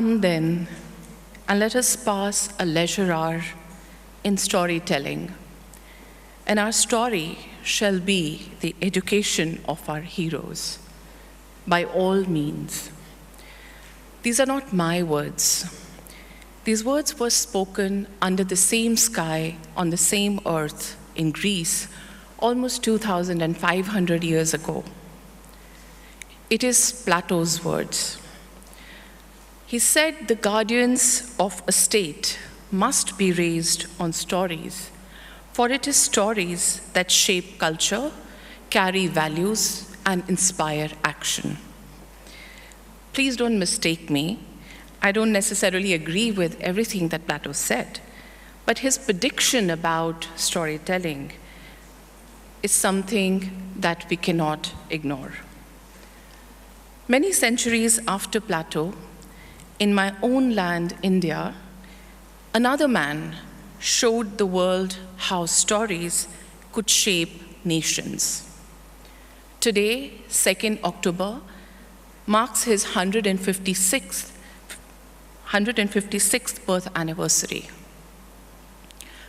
Come then, and let us pass a leisure hour in storytelling, and our story shall be the education of our heroes, by all means. These are not my words. These words were spoken under the same sky, on the same earth, in Greece, almost 2,500 years ago. It is Plato's words. He said the guardians of a state must be raised on stories, for it is stories that shape culture, carry values, and inspire action. Please don't mistake me. I don't necessarily agree with everything that Plato said, but his prediction about storytelling is something that we cannot ignore. Many centuries after Plato, in my own land, India, another man showed the world how stories could shape nations. Today, 2nd October, marks his 156th birth anniversary.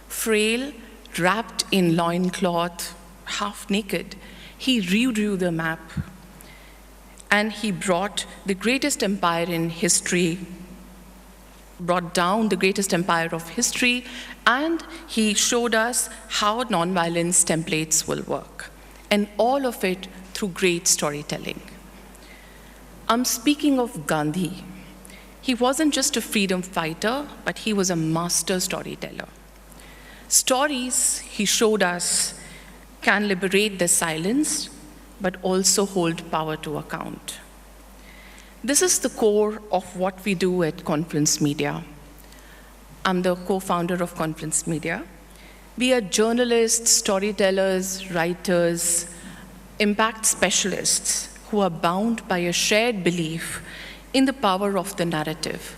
Frail, wrapped in loincloth, half naked, he redrew the map, and he brought the greatest empire in history, brought down the greatest empire of history, and he showed us how nonviolence templates will work, and all of it through great storytelling. I'm speaking of Gandhi. He wasn't just a freedom fighter, but he was a master storyteller. Stories, he showed us, can liberate the silenced, but also hold power to account. This is the core of what we do at Confluence Media. I'm the co-founder of Confluence Media. We are journalists, storytellers, writers, impact specialists who are bound by a shared belief in the power of the narrative.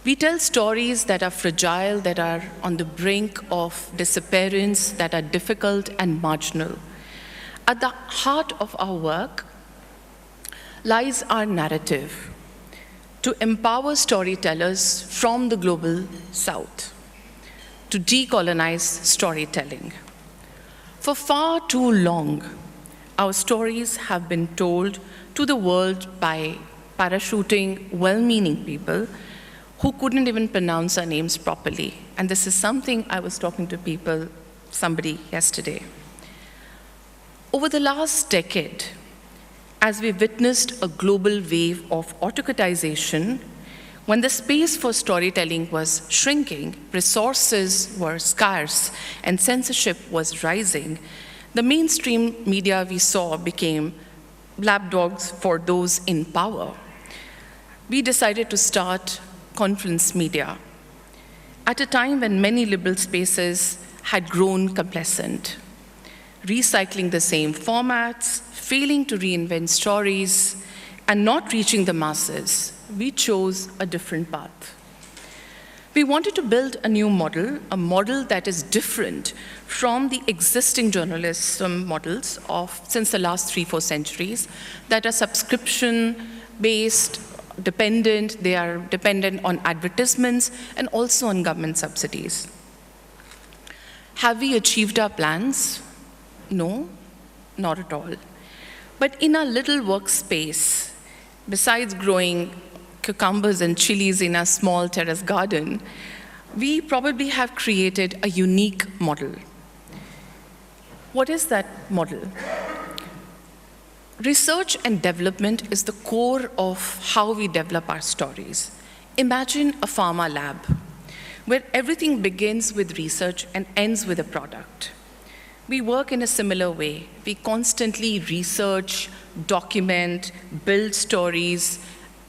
We tell stories that are fragile, that are on the brink of disappearance, that are difficult and marginal. At the heart of our work lies our narrative to empower storytellers from the global south, to decolonize storytelling. For far too long, our stories have been told to the world by parachuting well-meaning people who couldn't even pronounce our names properly. And this is something I was talking to somebody yesterday. Over the last decade, as we witnessed a global wave of autocratization, when the space for storytelling was shrinking, resources were scarce, and censorship was rising, the mainstream media we saw became lapdogs for those in power. We decided to start Confluence Media at a time when many liberal spaces had grown complacent, recycling the same formats, failing to reinvent stories, and not reaching the masses. We chose a different path. We wanted to build a new model, a model that is different from the existing journalism models since the last 3-4 centuries that are subscription-based, dependent. They are dependent on advertisements and also on government subsidies. Have we achieved our plans? No, not at all. But in our little workspace, besides growing cucumbers and chilies in our small terrace garden, we probably have created a unique model. What is that model? Research and development is the core of how we develop our stories. Imagine a pharma lab where everything begins with research and ends with a product. We work in a similar way. We constantly research, document, build stories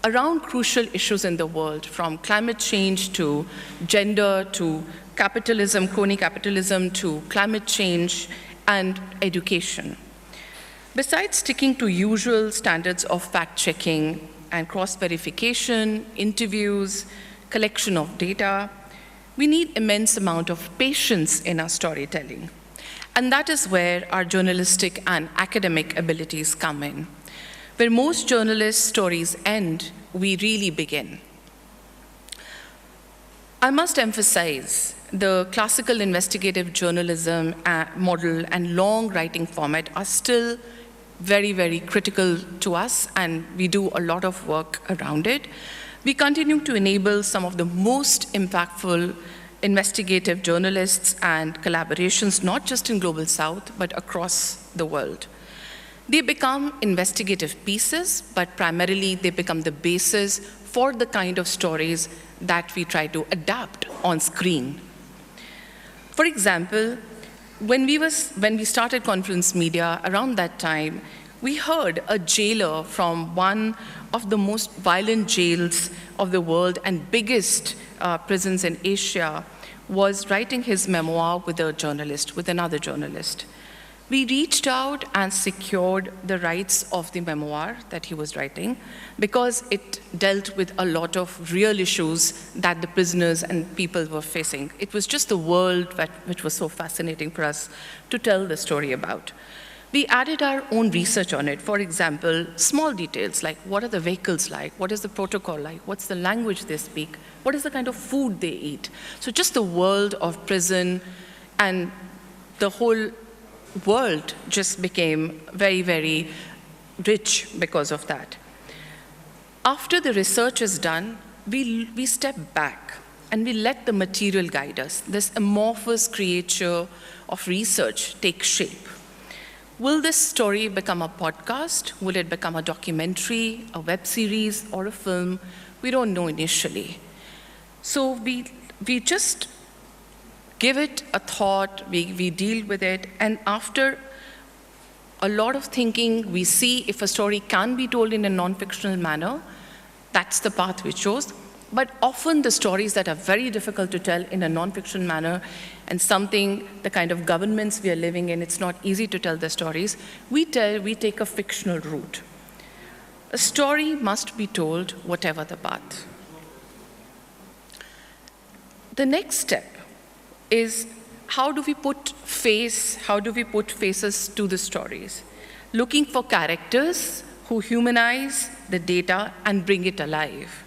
around crucial issues in the world, from climate change to gender to capitalism, crony capitalism, to climate change and education. Besides sticking to usual standards of fact-checking and cross-verification, interviews, collection of data, we need immense amount of patience in our storytelling. And that is where our journalistic and academic abilities come in. Where most journalists' stories end, we really begin. I must emphasize the classical investigative journalism model and long writing format are still very, very critical to us, and we do a lot of work around it. We continue to enable some of the most impactful investigative journalists and collaborations, not just in Global South, but across the world. They become investigative pieces, but primarily they become the basis for the kind of stories that we try to adapt on screen. For example, when we started Confluence Media, around that time, we heard a jailer from one of the most violent jails of the world and biggest prisons in Asia was writing his memoir with another journalist. We reached out and secured the rights of the memoir that he was writing because it dealt with a lot of real issues that the prisoners and people were facing. It was just the world which was so fascinating for us to tell the story about. We added our own research on it. For example, small details like what are the vehicles like, what is the protocol like, what's the language they speak, what is the kind of food they eat. So just the world of prison and the whole world just became very, very rich because of that. After the research is done, we step back and we let the material guide us. This amorphous creature of research take shape. Will this story become a podcast? Will it become a documentary, a web series, or a film? We don't know initially. So we just give it a thought, we deal with it, and after a lot of thinking, we see if a story can be told in a non-fictional manner. That's the path we chose. But often the stories that are very difficult to tell in a non-fiction manner and the kind of governments we are living in, it's not easy to tell the stories, we take a fictional route. A story must be told whatever the path. The next step is how do we put faces to the stories? Looking for characters who humanize the data and bring it alive.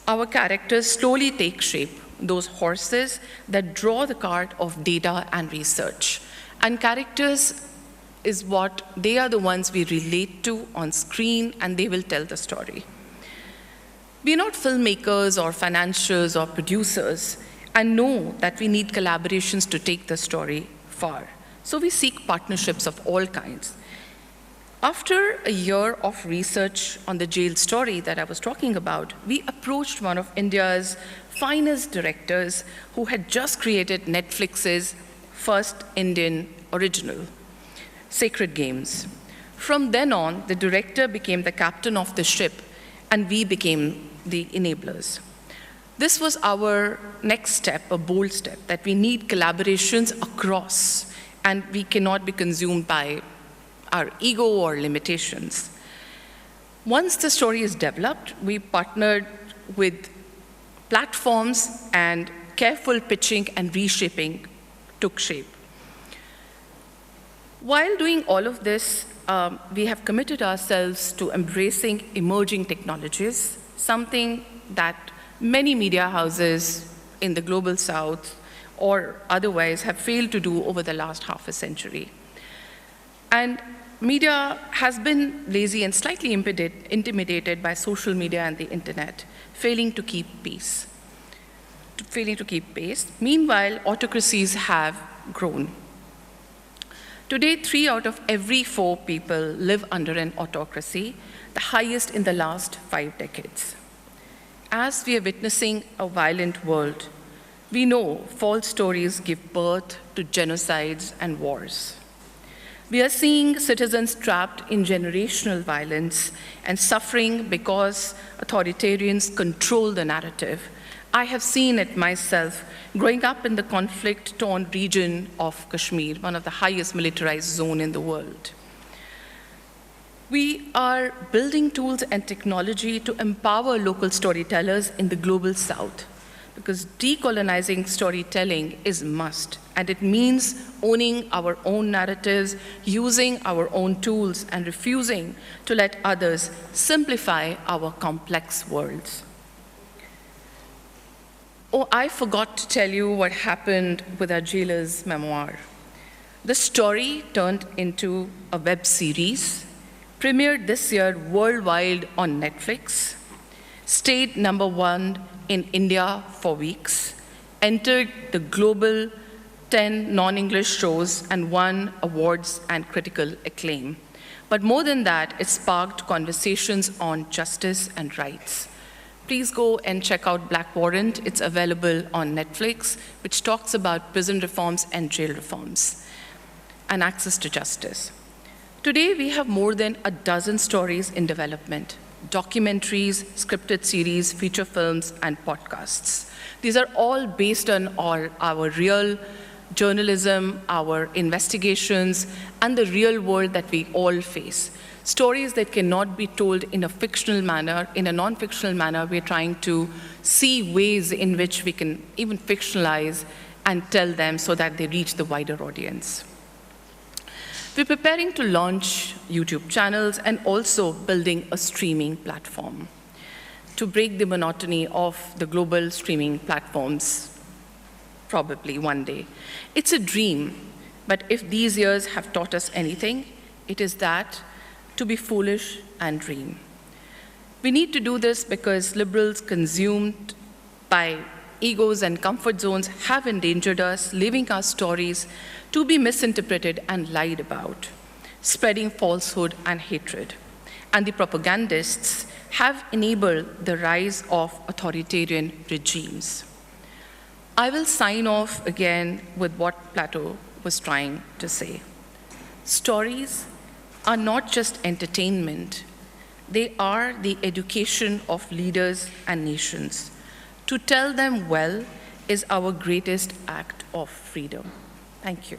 Our characters slowly take shape, those horses that draw the cart of data and research. And characters they are the ones we relate to on screen, and they will tell the story. We're not filmmakers or financiers or producers, and know that we need collaborations to take the story far. So we seek partnerships of all kinds. After a year of research on the jail story that I was talking about, we approached one of India's finest directors who had just created Netflix's first Indian original, Sacred Games. From then on, the director became the captain of the ship, and we became the enablers. This was our next step, a bold step, that we need collaborations across, and we cannot be consumed by our ego or limitations. Once the story is developed, we partnered with platforms, and careful pitching and reshaping took shape. While doing all of this, we have committed ourselves to embracing emerging technologies, something that many media houses in the Global South or otherwise have failed to do over the last half a century. And media has been lazy and slightly intimidated by social media and the internet, failing to keep pace. Meanwhile, autocracies have grown. Today, 3 out of every 4 people live under an autocracy, the highest in the last 5 decades. As we are witnessing a violent world, we know false stories give birth to genocides and wars. We are seeing citizens trapped in generational violence and suffering because authoritarians control the narrative. I have seen it myself growing up in the conflict-torn region of Kashmir, one of the highest militarized zones in the world. We are building tools and technology to empower local storytellers in the Global South, because decolonizing storytelling is a must, and it means owning our own narratives, using our own tools, and refusing to let others simplify our complex worlds. Oh, I forgot to tell you what happened with our jailer's memoir. The story turned into a web series, premiered this year worldwide on Netflix, stayed #1 in India for weeks, entered the global 10 non-English shows, and won awards and critical acclaim. But more than that, it sparked conversations on justice and rights. Please go and check out Black Warrant. It's available on Netflix, which talks about prison reforms and jail reforms and access to justice. Today, we have more than a dozen stories in development: documentaries, scripted series, feature films, and podcasts. These are all based on our real journalism, our investigations, and the real world that we all face. Stories that cannot be told in a fictional manner, in a non-fictional manner. We're trying to see ways in which we can even fictionalize and tell them so that they reach the wider audience. We're preparing to launch YouTube channels and also building a streaming platform to break the monotony of the global streaming platforms, probably one day. It's a dream, but if these years have taught us anything, it is that to be foolish and dream. We need to do this because liberals consumed by egos and comfort zones have endangered us, leaving our stories to be misinterpreted and lied about, spreading falsehood and hatred. And the propagandists have enabled the rise of authoritarian regimes. I will sign off again with what Plato was trying to say. Stories are not just entertainment. They are the education of leaders and nations. To tell them well is our greatest act of freedom. Thank you.